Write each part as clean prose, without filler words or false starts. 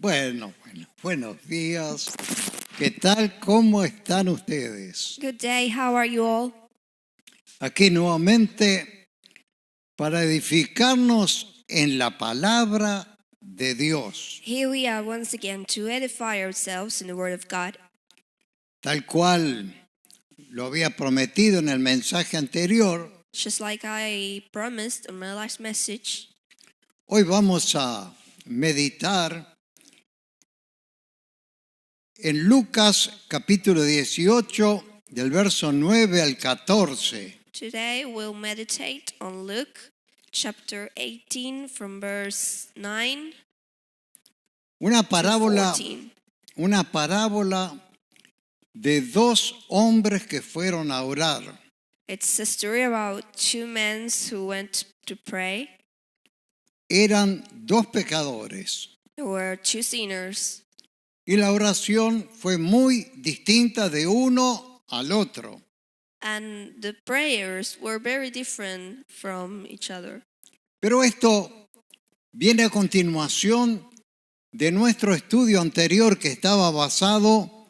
Buenos días. ¿Qué tal? ¿Cómo están ustedes? Good day, how are you all? Aquí nuevamente para edificarnos en la palabra de Dios, Here we are once again to edify ourselves in the Word of God. tal cual lo había prometido en el mensaje anterior. Just like I promised on my last message, Hoy vamos a meditar en Lucas capítulo 18 del verso 9 al 14. today we'll meditate on Luke chapter 18 from verse 9 Una to parábola 14. Una parábola de dos hombres que fueron a orar. It's a story about two men who went to pray. Eran dos pecadores There were two sinners, y la oración fue muy distinta de uno al otro. and the prayers were very different from each other. Pero esto viene a continuación de nuestro estudio anterior que estaba basado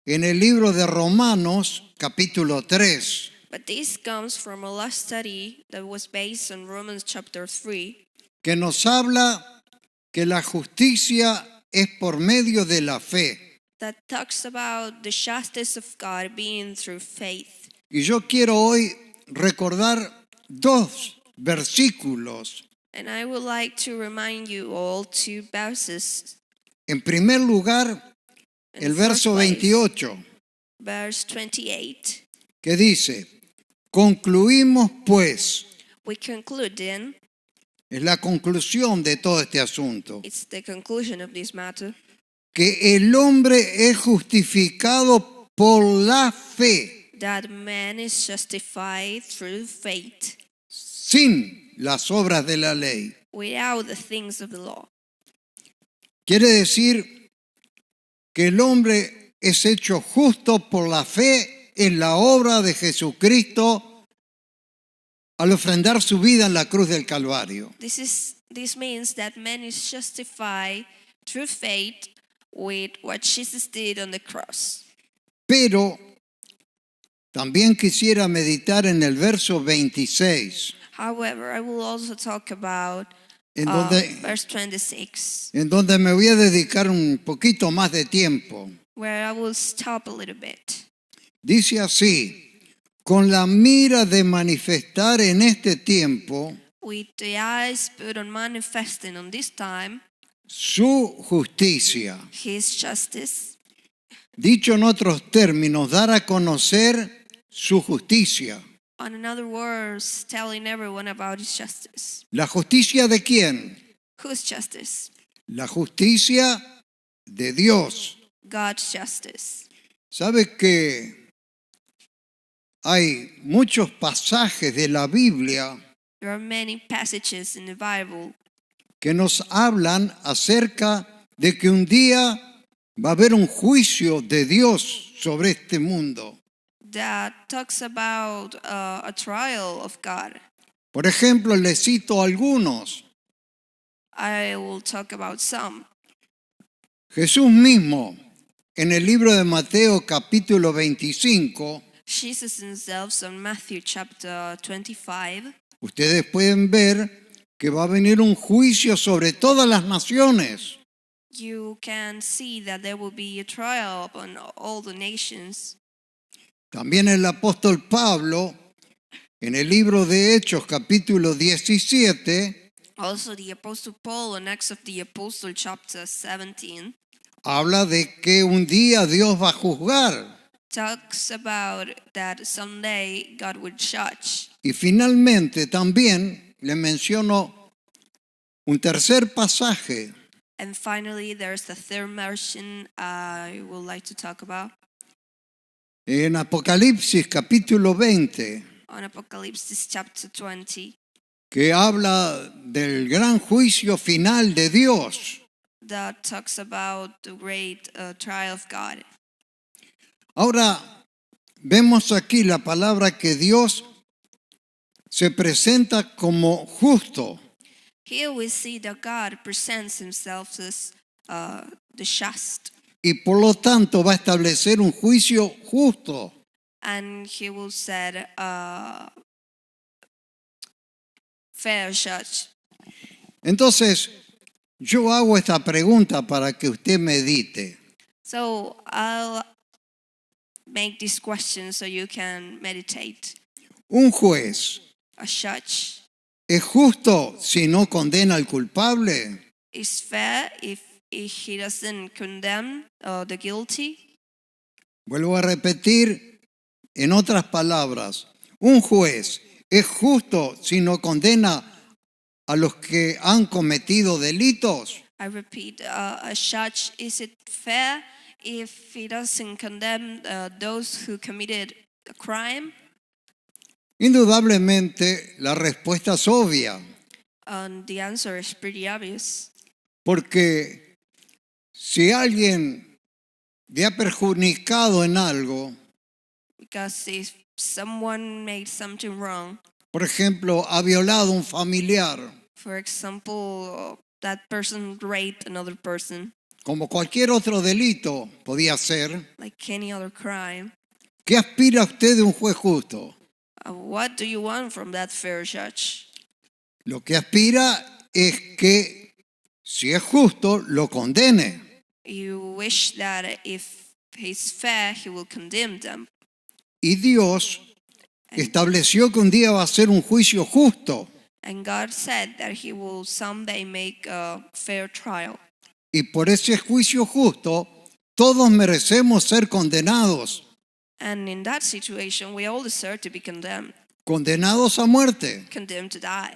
en el libro de Romanos capítulo 3. But this comes from a last study that was based on Romans chapter 3, Que nos habla que la justicia es por medio de la fe. that talks about the justice of God being through faith. Y yo quiero hoy recordar dos versículos. And I would like to remind you all two verses. En primer lugar, In el the first verso place, 28, verse 28, que dice, concluimos pues, we conclude then, es la conclusión de todo este asunto, it's the conclusion of this matter, que el hombre es justificado por la fe, that man is justified through faith, sin las obras de la ley. without the things of the law. Quiere decir que el hombre es hecho justo por la fe en la obra de Jesucristo al ofrendar su vida en la cruz del Calvario. This means that man is justified through faith with what Jesus did on the cross. Pero también quisiera meditar en el verso 26, However, I will also talk about en donde, verse 26, en donde me voy a dedicar un poquito más de tiempo. where I will stop a little bit. Dice así, con la mira de manifestar en este tiempo With the eyes put on manifesting on this time su justicia. his justice. Dicho en otros términos, dar a conocer su justicia. On another words, telling everyone about his justice. ¿La justicia de quién? Whose justice? La justicia de Dios. God's justice. ¿Sabe que hay muchos pasajes de la Biblia There are many passages in the Bible que nos hablan acerca de que un día va a haber un juicio de Dios sobre este mundo? that talks about a trial of God. Por ejemplo, les cito algunos. I will talk about some. Jesús mismo, en el libro de Mateo capítulo 25, Jesus himself on Matthew chapter 25, ustedes pueden ver que va a venir un juicio sobre todas las naciones. you can see that there will be a trial upon all the nations. También el apóstol Pablo, en el libro de Hechos capítulo 17, Also the Apostle Paul in Acts of the Apostle chapter 17 habla de que un día Dios va a juzgar. talks about that someday God will judge. Y finalmente también le menciono un tercer pasaje And finally, there's the third version I would like to talk about en Apocalipsis capítulo 20, on Apocalypse chapter 20. que habla del gran juicio final de Dios. That talks about the great trial of God. Ahora vemos aquí la palabra que Dios se presenta como justo. Here we see that God presents himself as the just, y por lo tanto va a establecer un juicio justo. and he will set a fair judge. Entonces, yo hago esta pregunta para que usted medite. So I'll make this question so you can meditate. ¿Un juez A judge es justo si no condena al culpable? is fair if he doesn't condemn the guilty. Vuelvo a repetir, en otras palabras, un juez es justo si no condena a los que han cometido delitos. I repeat, a judge, is it fair if he doesn't condemn those who committed a crime? Indudablemente, la respuesta es obvia, And the answer is pretty obvious. porque si alguien le ha perjudicado en algo, Because if someone made something wrong, por ejemplo, ha violado a un familiar, for example, that person raped another person, como cualquier otro delito podía ser, like any other crime, ¿qué aspira usted de un juez justo? what do you want from that fair judge? Lo que aspira es que, si es justo, lo condene. You wish that if he's fair, he will condemn them. Y Dios estableció que un día va a ser un juicio justo. And God said that he will someday make a fair trial. Y por ese juicio justo, todos merecemos ser condenados. And in that situation, we all deserve to be condemned, Condenados a muerte. condemned to die.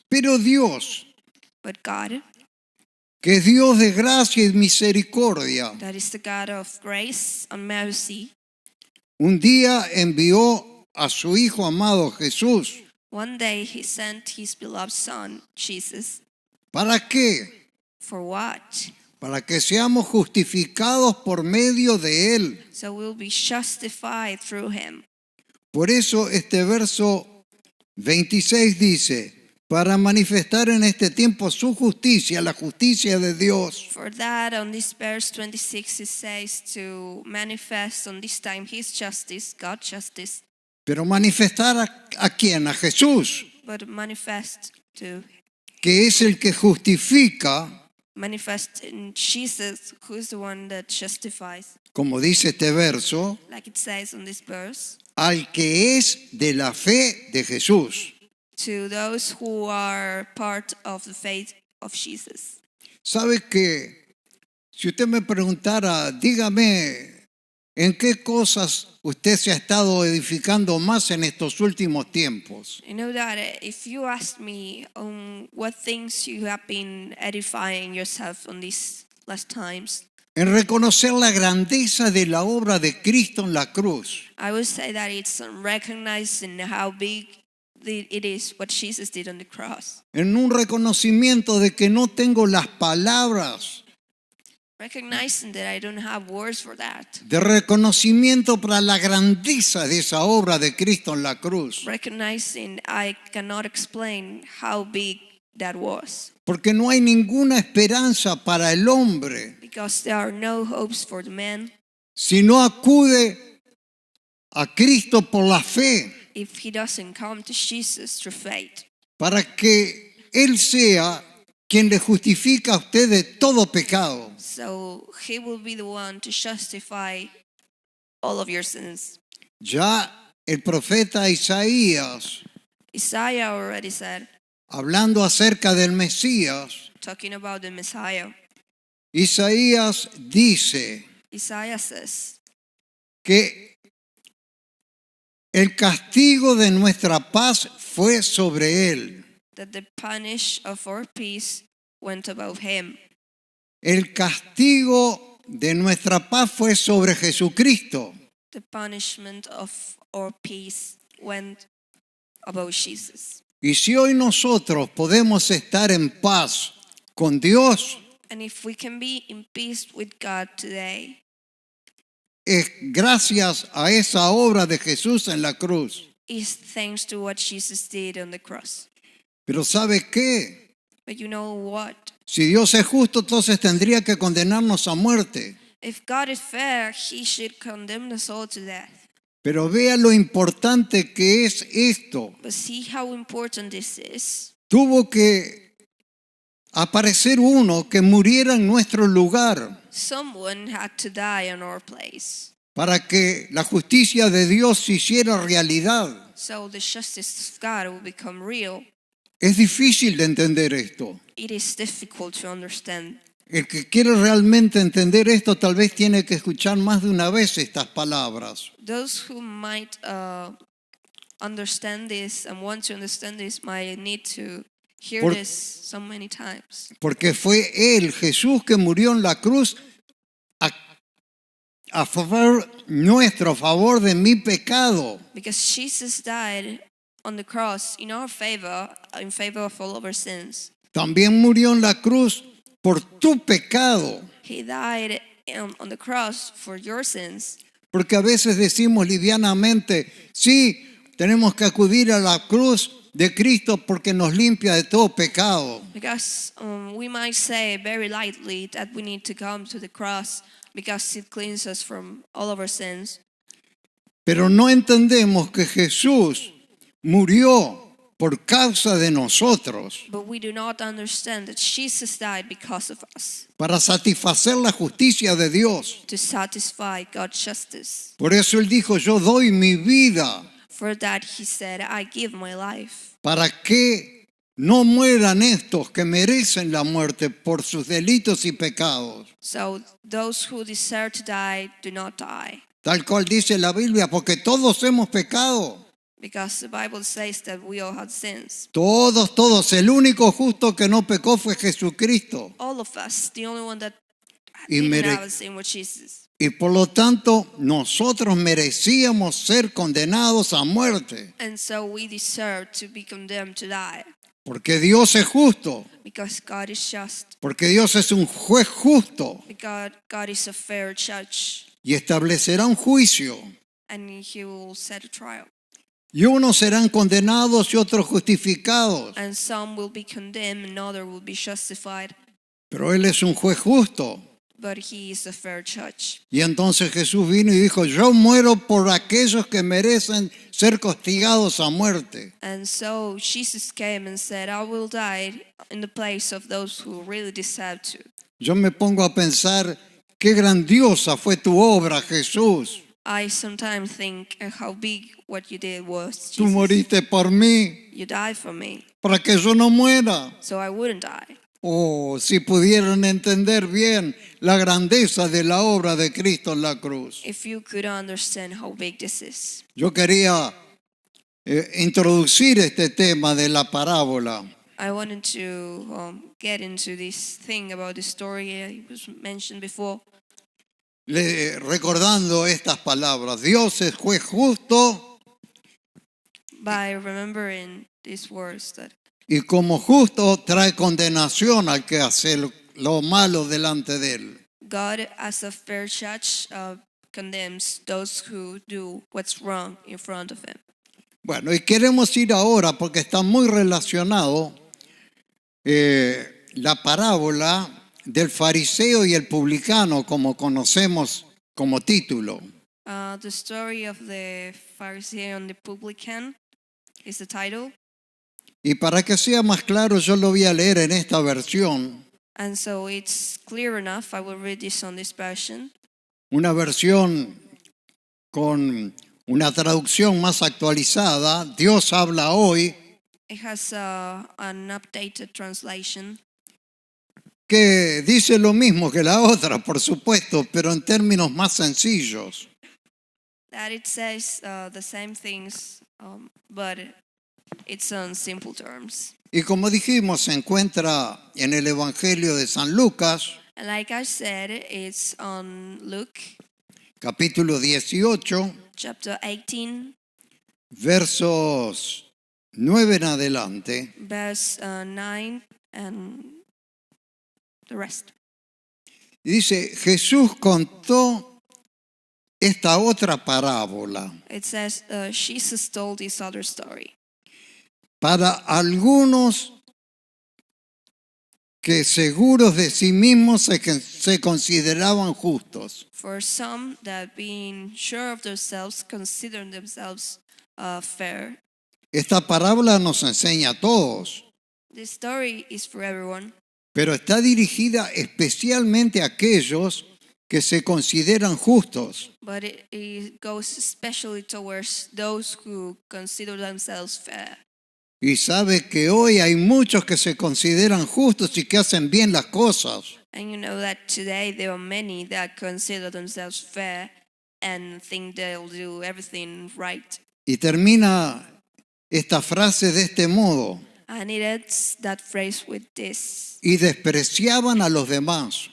Pero Dios, But God, que es Dios de gracia y misericordia, that is the God of grace and mercy, un día envió a su Hijo amado Jesús. one day he sent his beloved Son, Jesus. ¿Para qué? For what? Para que seamos justificados por medio de Él. So we'll be justified through him. Por eso este verso 26 dice, para manifestar en este tiempo su justicia, la justicia de Dios. For that, on this verse 26, it says to manifest on this time his justice, God's justice, Pero manifestar a quién? A Jesús, but manifest que es el que justifica, manifest in Jesus, who is the one that justifies, como dice este verso, like it says on this verse, al que es de la fe de Jesús. to those who are part of the faith of Jesus. ¿Sabe que si usted me preguntara, dígame, ¿en qué cosas usted se ha estado edificando más en estos últimos tiempos? You know that if you ask me on what things you have been edifying yourself on these last times, En reconocer la grandeza de la obra de Cristo en la cruz. I would say that it's recognizing how big it is what Jesus did on the cross. En un reconocimiento de que no tengo las palabras Recognizing that I don't have words for that. de reconocimiento para la grandeza de esa obra de Cristo en la cruz. Recognizing I cannot explain how big that was. Porque no hay ninguna esperanza para el hombre Because there are no hopes for the man si no acude a Cristo por la fe, if he doesn't come to Jesus through faith. para que Él sea quien le justifica a usted de todo pecado. So he will be the one to justify all of your sins. Ya el profeta Isaías, Isaiah already said, hablando acerca del Mesías, talking about the Messiah, Isaías dice Isaiah says que el castigo de nuestra paz fue sobre Él. that the punish of our peace went above him. El castigo de nuestra paz fue sobre Jesucristo. The punishment of our peace went above Jesus. Y si hoy nosotros podemos estar en paz con Dios, And if we can be in peace with God today, es gracias a esa obra de Jesús en la cruz. it's thanks to what Jesus did on the cross. Pero ¿sabe qué? But you know what? Si Dios es justo, entonces tendría que condenarnos a muerte. If God is fair, He should condemn us all to death. Pero vea lo importante que es esto. But see how important this is. Tuvo que aparecer uno que muriera en nuestro lugar Someone had to die in our place, para que la justicia de Dios se hiciera realidad. so the justice of God will become real. Es difícil de entender esto. It is difficult to understand. El que quiere realmente entender esto tal vez tiene que escuchar más de una vez estas palabras. Those who might understand this and want to understand this might need to hear this so many times. Porque fue Él, Jesús, que murió en la cruz a favor nuestro, a favor de mi pecado. Because Jesus died on the cross in our favor, in favor of all of our sins. También murió en la cruz por tu pecado. He died on the cross for your sins. Porque a veces decimos livianamente, sí, tenemos que acudir a la cruz de Cristo porque nos limpia de todo pecado. Because we might say very lightly that we need to come to the cross because it cleanses us from all of our sins. Pero no entendemos que Jesús murió por causa de nosotros But we do not understand that Jesus died because of us, para satisfacer la justicia de Dios. to satisfy God's justice. Por eso Él dijo, yo doy mi vida For that He said, I give my life, para que no mueran estos que merecen la muerte por sus delitos y pecados. so those who deserve to die do not die. Tal cual dice la Biblia, porque todos hemos pecado. Because the Bible says that we all have sins. Todos. El único justo que no pecó fue Jesucristo. All of us. The only one that Y didn't have a sin was Jesus. Y por lo tanto, nosotros merecíamos ser condenados a muerte. And so we deserve to be condemned to die. Porque Dios es justo. Because God is just. Porque Dios es un juez justo. Because God is a fair judge. Y establecerá un juicio. And He will set a trial. Y unos serán condenados y otros justificados. And some will be condemned and others will be justified. Pero Él es un juez justo. But He is a fair judge. Y entonces Jesús vino y dijo, yo muero por aquellos que merecen ser castigados a muerte. And so Jesus came and said, I will die in the place of those who really deserve to. Yo me pongo a pensar, qué grandiosa fue tu obra, Jesús. I sometimes think how big what you did was. Tú Jesus. moriste por mí, You died for me, para que yo no muera. so I wouldn't die. Oh, si pudieran entender bien la grandeza de la obra de Cristo en la cruz. If you could understand how big this is. Yo quería introducir este tema de la parábola. I wanted to get into this thing about the story it was mentioned before. Recordando estas palabras, Dios es juez justo By remembering these words that y como justo trae condenación al que hace lo malo delante de él. God, as a fair judge, condemns those who do what's wrong in front of Him. Bueno, y queremos ir ahora porque está muy relacionado la parábola del fariseo y el publicano, como conocemos como título. The story of the Pharisee and the publican is the title. Y para que sea más claro, yo lo voy a leer en esta versión, And so it's clear enough. I will read this on this version. una versión con una traducción más actualizada. Dios habla hoy, It has an updated translation que dice lo mismo que la otra, por supuesto, pero en términos más sencillos. that it says the same things, but it's on simple terms. Y como dijimos, se encuentra en el Evangelio de San Lucas, And like I said, it's on Luke capítulo 18, chapter 18, versos 9 en adelante. verse 9 and the rest. Y dice, Jesús contó esta otra parábola It says, Jesus told this other story para algunos que seguros de sí mismos se consideraban justos. For some that being sure of themselves consider themselves fair. Esta parábola nos enseña a todos, This story is for everyone, pero está dirigida especialmente a aquellos que se consideran justos. but it goes especially towards those who consider themselves fair. Y sabe que hoy hay muchos que se consideran justos y que hacen bien las cosas. And you know that today there are many that consider themselves fair and think they'll do everything right. Y termina esta frase de este modo: And it ends that phrase with this. y despreciaban a los demás.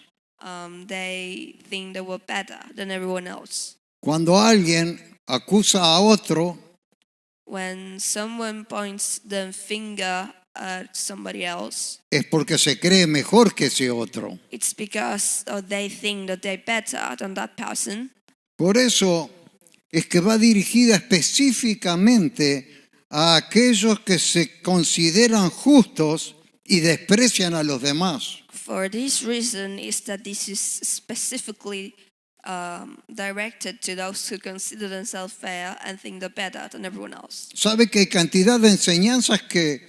They think they were better than everyone else. Cuando alguien acusa a otro, When someone points the finger at somebody else, es porque se cree mejor que ese otro. it's because they think that they're better than that person. Por eso es que va dirigida específicamente a aquellos que se consideran justos y desprecian a los demás. For this reason is that this is specifically directed to those who consider themselves fair and think they're better than everyone else. Sabe que hay cantidad de enseñanzas que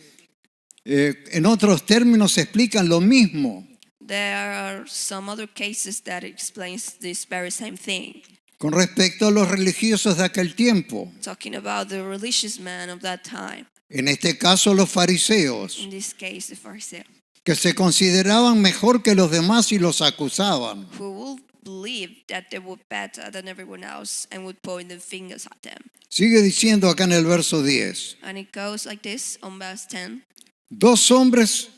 en otros términos explican lo mismo. There are some other cases that explains this very same thing. Con respecto a los religiosos de aquel tiempo, Talking about the religious men of that time. en este caso los fariseos, In this case, the Pharisee, que se consideraban mejor que los demás y los acusaban. who will believe that they were better than everyone else and would point their fingers at them. Sigue diciendo acá en el verso 10. And it goes like this on verse 10. 2 hombres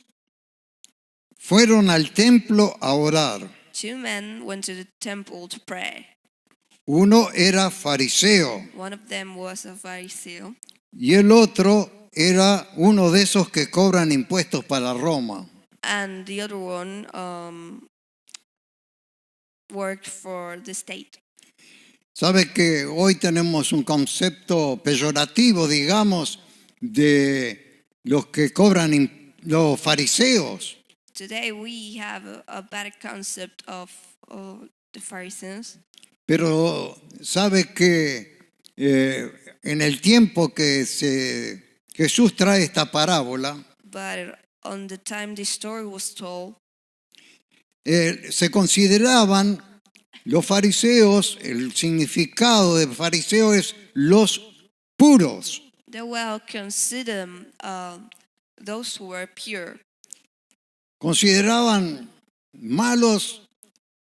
fueron al templo a orar. 2 men went to the temple to pray. Uno era fariseo One of them was a Pharisee, y el otro era uno de esos que cobran impuestos para Roma. and the other one worked for the state. Sabe que hoy tenemos un concepto peyorativo, digamos, de los que cobran los fariseos. Today we have a bad concept of the Pharisees, Pero sabe que en el tiempo que Jesús trae esta parábola, but on the time this story was told, se consideraban los fariseos, el significado de fariseo es los puros. they were considered those who were pure. Consideraban malos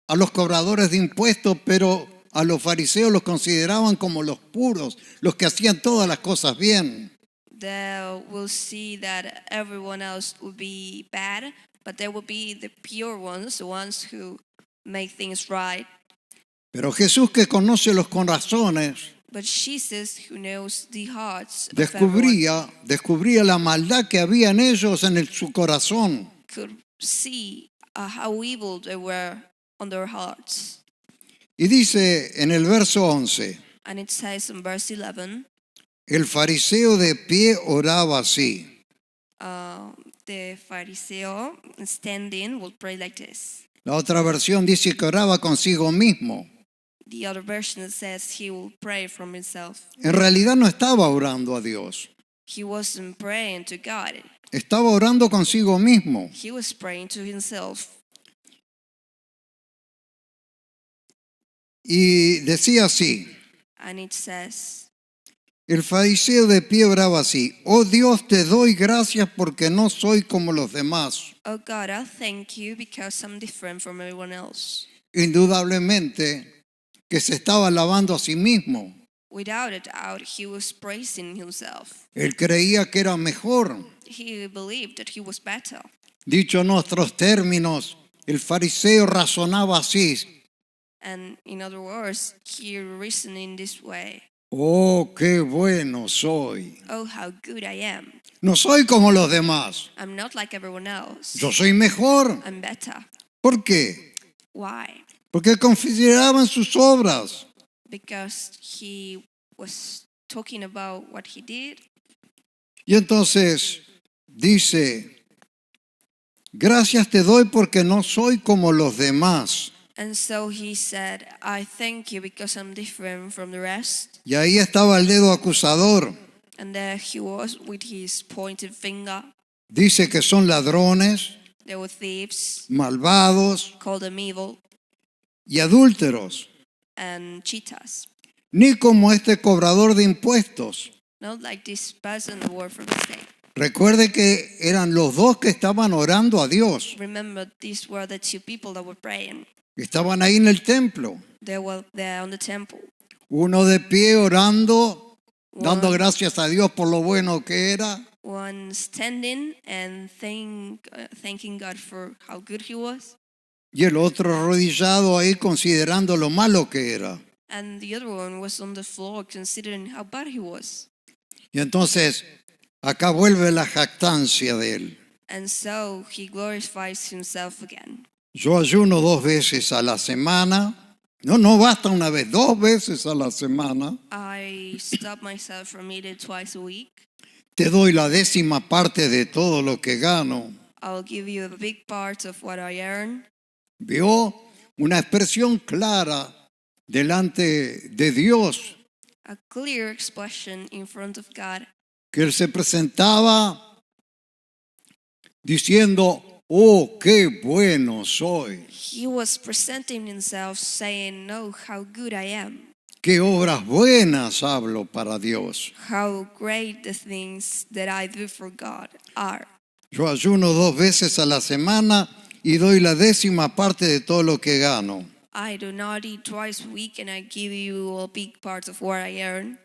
a los cobradores de impuestos, pero a los fariseos los consideraban como los puros, los que hacían todas las cosas bien. They will see that everyone else would be bad, but they will be the pure ones, the ones who make things right. Pero Jesús, que conoce los corazones, But Jesus, who knows the hearts of everyone, descubría la maldad que había en ellos, su corazón. could see how evil they were on their hearts. Y dice en el verso 11, And it says in verse 11, el fariseo de pie oraba así. the Pharisee standing will pray like this. La otra versión dice que oraba consigo mismo. The other version says he will pray from himself. En realidad no estaba orando a Dios, He wasn't praying to God. estaba orando consigo mismo. He was praying to himself. Y decía así, And it says, el fariseo de pie oraba así: oh Dios, te doy gracias porque no soy como los demás. oh God, I thank you because I'm different from everyone else. Indudablemente que se estaba alabando a sí mismo. Without a doubt, he was praising himself. Él creía que era mejor. He believed that he was better. Dicho en otros términos, el fariseo razonaba así: And in other words, he reasoned in this way. oh, qué bueno soy. Oh, how good I am. No soy como los demás. I'm not like everyone else. Yo soy mejor. I'm better. ¿Por qué? Why? Porque consideraban sus obras. Because he was talking about what he did. Y entonces dice gracias te doy porque no soy como los demás. And so he said, I thank you because I'm different from the rest. Y ahí estaba el dedo acusador. And there he was with his pointed finger. Dice que son ladrones, They were thieves, malvados called them evil, y adúlteros, and cheaters. ni como este cobrador de impuestos. Not like this person who worked for the state. Recuerde que eran los dos que estaban orando a Dios. Remember, these were the two people that were praying. Estaban ahí en el templo. They were there on the temple. Uno de pie orando, dando One- gracias a Dios por lo bueno que era. One standing and thanking God for how good he was. Y el otro arrodillado ahí considerando lo malo que era. And the other one was on the floor considering how bad he was. Y entonces acá vuelve la jactancia de él. And so he glorifies himself again. Yo ayuno 2 veces a la semana. No basta una vez, 2 veces a la semana. I stop myself from eating twice a week. Te doy la 10ª parte de todo lo que gano. I'll give you a big part of what I earn. Vio una expresión clara delante de Dios, A clear expression in front of God. que él se presentaba diciendo, oh, qué bueno soy, He was presenting himself saying, no, how good I am. qué obras buenas hablo para Dios. How great the things that I do for God are. Yo ayuno 2 veces a la semana y doy la 10ª parte de todo lo que gano. I do not eat twice a week and I give you a big part of what I earn.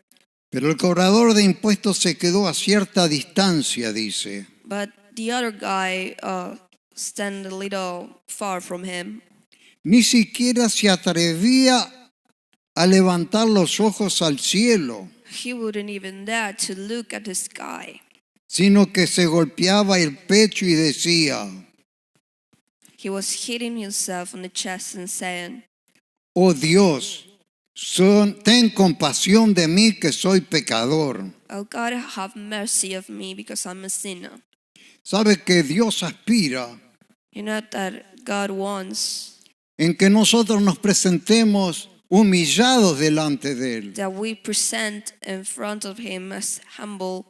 Pero el cobrador de impuestos se quedó a cierta distancia, dice. But the other guy stand a little far from him. Ni siquiera se atrevía a levantar los ojos al cielo, He wouldn't even dare to look at the sky. sino que se golpeaba el pecho y decía, He was hitting himself on the chest and saying, oh Dios, ten compasión de mí que soy pecador. oh God, have mercy of me because I'm a sinner. ¿Sabe que Dios aspira You know that God wants en que nosotros nos presentemos humillados delante de Él, that we present in front of Him as humble,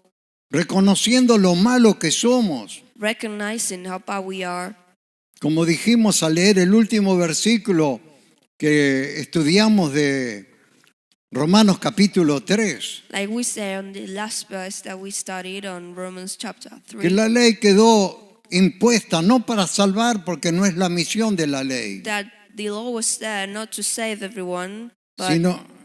reconociendo lo malo que somos? recognizing how bad we are. Como dijimos al leer el último versículo que estudiamos de Romanos capítulo 3, Like we say on the last verse that we studied on Romans chapter que 3, la ley quedó impuesta no para salvar, porque no es la misión de la ley, that the law was there not to save everyone, but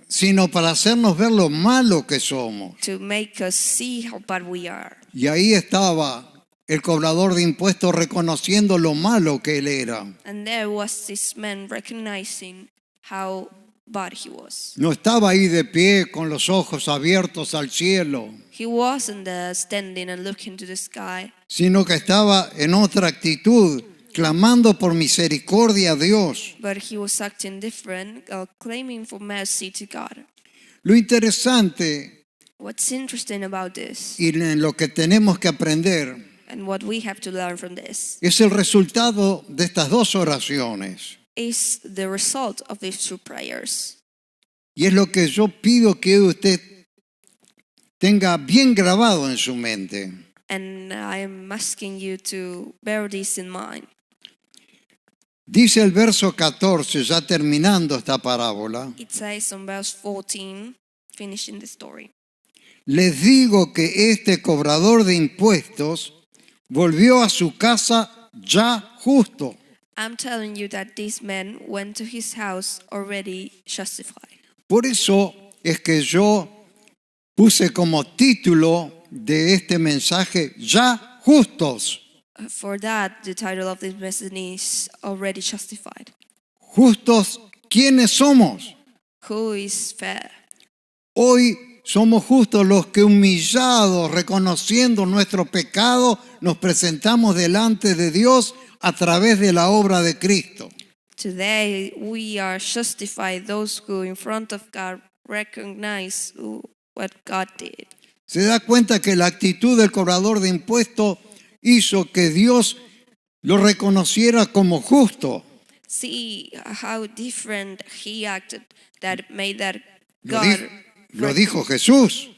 sino para hacernos ver lo malo que somos. to make us see how bad we are. Y ahí estaba el cobrador de impuestos reconociendo lo malo que él era. And there was this man recognizing how bad he was. No estaba ahí de pie con los ojos abiertos al cielo, He wasn't there standing and looking to the sky, sino que estaba en otra actitud, clamando por misericordia a Dios. but he was acting different, claiming for mercy to God. Lo interesante What's interesting about this, y en lo que tenemos que aprender, and what we have to learn from this, es el resultado de estas 2 oraciones. is the result of these 2 prayers. Y es lo que yo pido que usted tenga bien grabado en su mente. And I'm asking you to bear this in mind. Dice el verso 14, ya terminando esta parábola, It says on verse 14, finishing the story. les digo que este cobrador de impuestos volvió a su casa ya justo. I'm telling you that this man went to his house already justified. Por eso es que yo puse como título de este mensaje, ya justos. For that, the title of this message is already justified. Justos, ¿quiénes somos? Who is fair? Hoy somos justos los que humillados, reconociendo nuestro pecado, nos presentamos delante de Dios a través de la obra de Cristo. Today, we are justified, those who in front of God recognize what God did. Se da cuenta que la actitud del cobrador de impuestos hizo que Dios lo reconociera como justo. See how different he acted that made that Lo, God. lo dijo Jesús.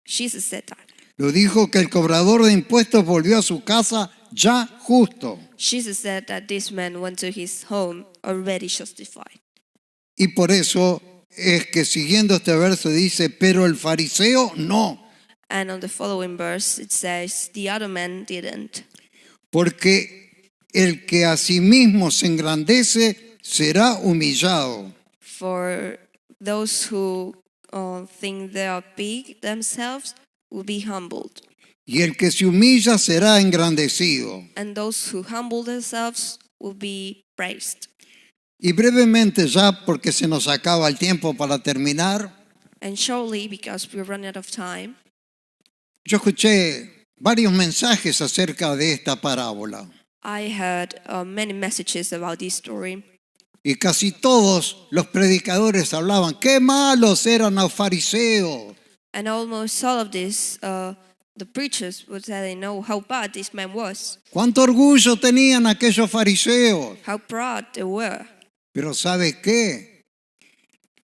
Jesus said that. Lo dijo que el cobrador de impuestos volvió a su casa ya justo. Jesus said that this man went to his home already justified. Y por eso es que siguiendo este verso dice, pero el fariseo no, And on the following verse it says, the other man didn't. porque el que a sí mismo se engrandece será humillado. For those who think they are big themselves will be humbled. Y el que se humilla será engrandecido. And those who humble themselves will be praised. Y brevemente ya, porque se nos acaba el tiempo para terminar, And surely, because we run out of time, yo escuché varios mensajes acerca de esta parábola. I heard many messages about this story. Y casi todos los predicadores hablaban, qué malos eran los fariseos. And almost all of this, the preachers would say they know how bad this man was, Cuánto orgullo tenían aquellos fariseos. how proud they were. Pero ¿sabe qué?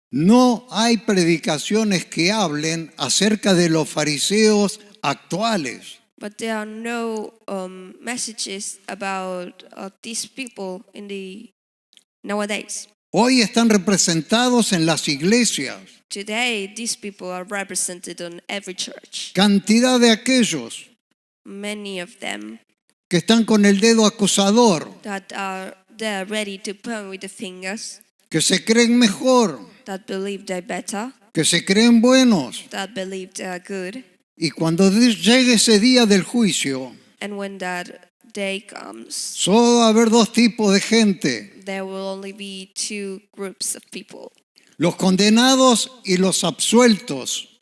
No hay predicaciones que hablen acerca de los fariseos actuales. But there are no messages about these people in the nowadays. Hoy están representados en las iglesias. Today, these people are represented on every church. Cantidad de aquellos Many of them que están con el dedo acusador, that are there ready to point with the fingers, que se creen mejor, that believe they're better, que se creen buenos. that believe they are good. Y cuando llegue ese día del juicio, And when that day comes, solo va a haber dos tipos de gente, there will only be two groups of people. los condenados y los absueltos.